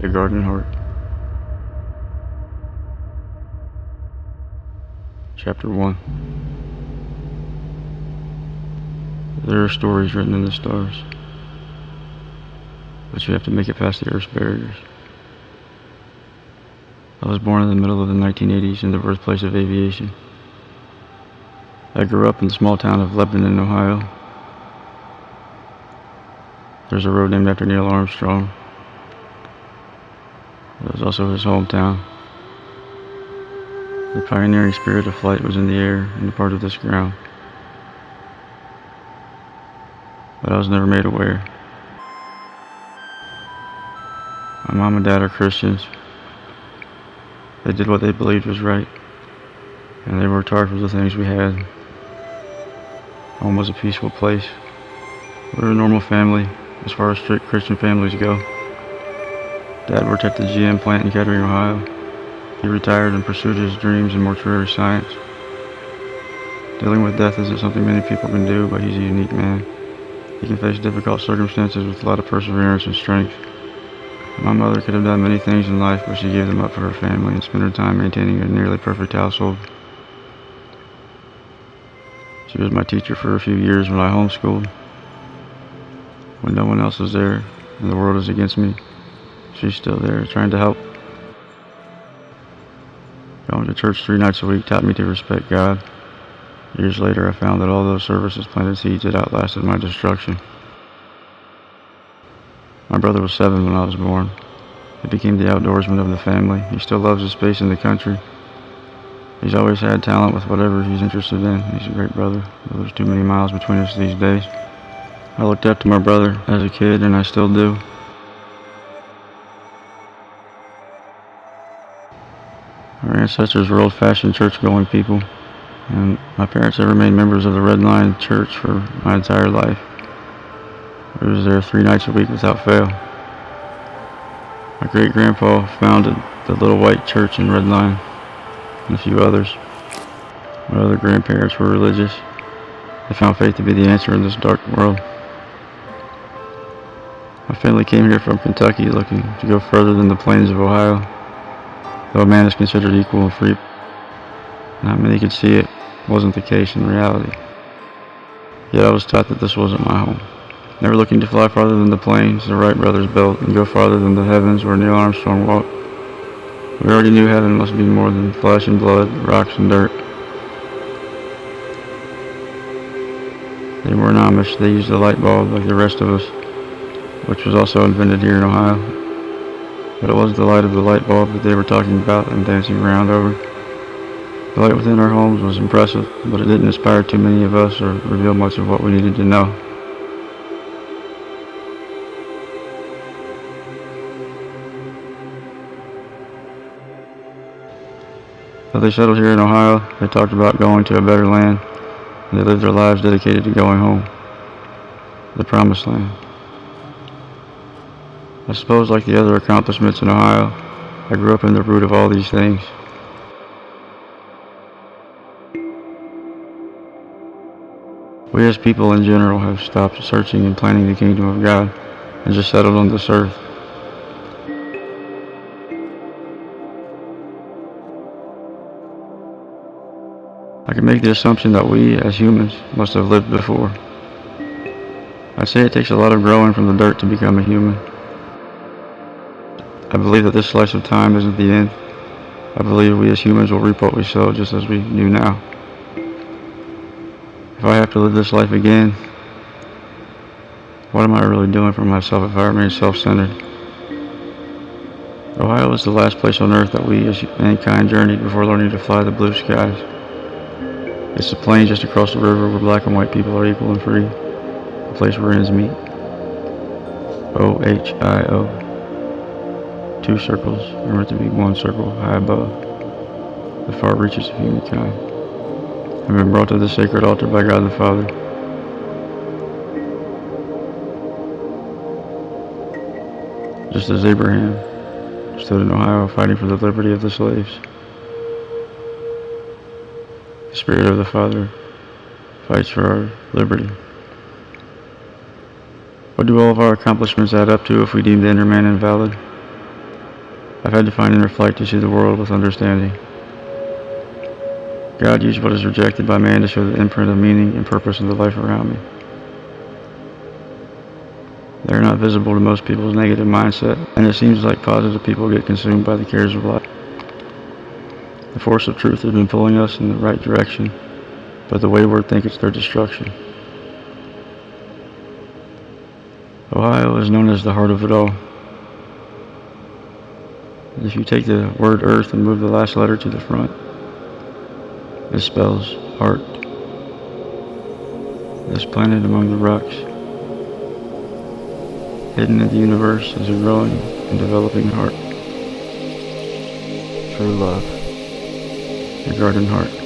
A Garden Heart. Chapter 1. There are stories written in the stars, but you have to make it past the Earth's barriers. I was born in the middle of the 1980s in the birthplace of aviation. I grew up in the small town of Lebanon, Ohio. There's a road named after Neil Armstrong. It was also his hometown. The pioneering spirit of flight was in the air and a part of this ground, but I was never made aware. My mom and dad are Christians. They did what they believed was right, and they worked hard for the things we had. Home was a peaceful place. We were a normal family as far as strict Christian families go. Dad worked at the GM plant in Kettering, Ohio. He retired and pursued his dreams in mortuary science. Dealing with death isn't something many people can do, but he's a unique man. He can face difficult circumstances with a lot of perseverance and strength. My mother could have done many things in life, but she gave them up for her family and spent her time maintaining a nearly perfect household. She was my teacher for a few years when I homeschooled. When no one else is there and the world is against me, she's still there, trying to help. Going to church 3 nights a week taught me to respect God. Years later, I found that all those services planted seeds that outlasted my destruction. My brother was 7 when I was born. He became the outdoorsman of the family. He still loves his space in the country. He's always had talent with whatever he's interested in. He's a great brother. There's too many miles between us these days. I looked up to my brother as a kid, and I still do. Our ancestors were old-fashioned church-going people, and my parents have remained members of the Red Line Church for my entire life. I was there 3 nights a week without fail. My great-grandpa founded the Little White Church in Red Line, and a few others. My other grandparents were religious. They found faith to be the answer in this dark world. My family came here from Kentucky looking to go further than the plains of Ohio. Though a man is considered equal and free, not many could see it wasn't the case in reality. Yet I was taught that this wasn't my home. Never looking to fly farther than the plains the Wright brothers built and go farther than the heavens where Neil Armstrong walked. We already knew heaven must be more than flesh and blood, rocks and dirt. They weren't Amish. They used a light bulb like the rest of us, which was also invented here in Ohio. But it was the light of the light bulb that they were talking about and dancing around over. The light within our homes was impressive, but it didn't inspire too many of us or reveal much of what we needed to know. Though they settled here in Ohio, they talked about going to a better land, and they lived their lives dedicated to going home, the promised land. I suppose, like the other accomplishments in Ohio, I grew up in the root of all these things. We as people in general have stopped searching and planning the kingdom of God and just settled on this earth. I can make the assumption that we as humans must have lived before. I'd say it takes a lot of growing from the dirt to become a human. I believe that this slice of time isn't the end. I believe we as humans will reap what we sow, just as we do now. If I have to live this life again, what am I really doing for myself if I remain self-centered? Ohio is the last place on earth that we as mankind journeyed before learning to fly the blue skies. It's the plain just across the river where black and white people are equal and free, a place where ends meet. Ohio. 2 circles are meant to be 1 circle high above the far reaches of humankind. I've been brought to the sacred altar by God the Father. Just as Abraham stood in Ohio fighting for the liberty of the slaves. The Spirit of the Father fights for our liberty. What do all of our accomplishments add up to if we deem the inner man invalid? I've had to find inner flight to see the world with understanding. God used what is rejected by man to show the imprint of meaning and purpose in the life around me. They are not visible to most people's negative mindset, and it seems like positive people get consumed by the cares of life. The force of truth has been pulling us in the right direction, but the wayward think it's their destruction. Ohio is known as the heart of it all. If you take the word earth and move the last letter to the front, it spells heart. This planet among the rocks, hidden in the universe, is a growing and developing heart. True love, the garden heart.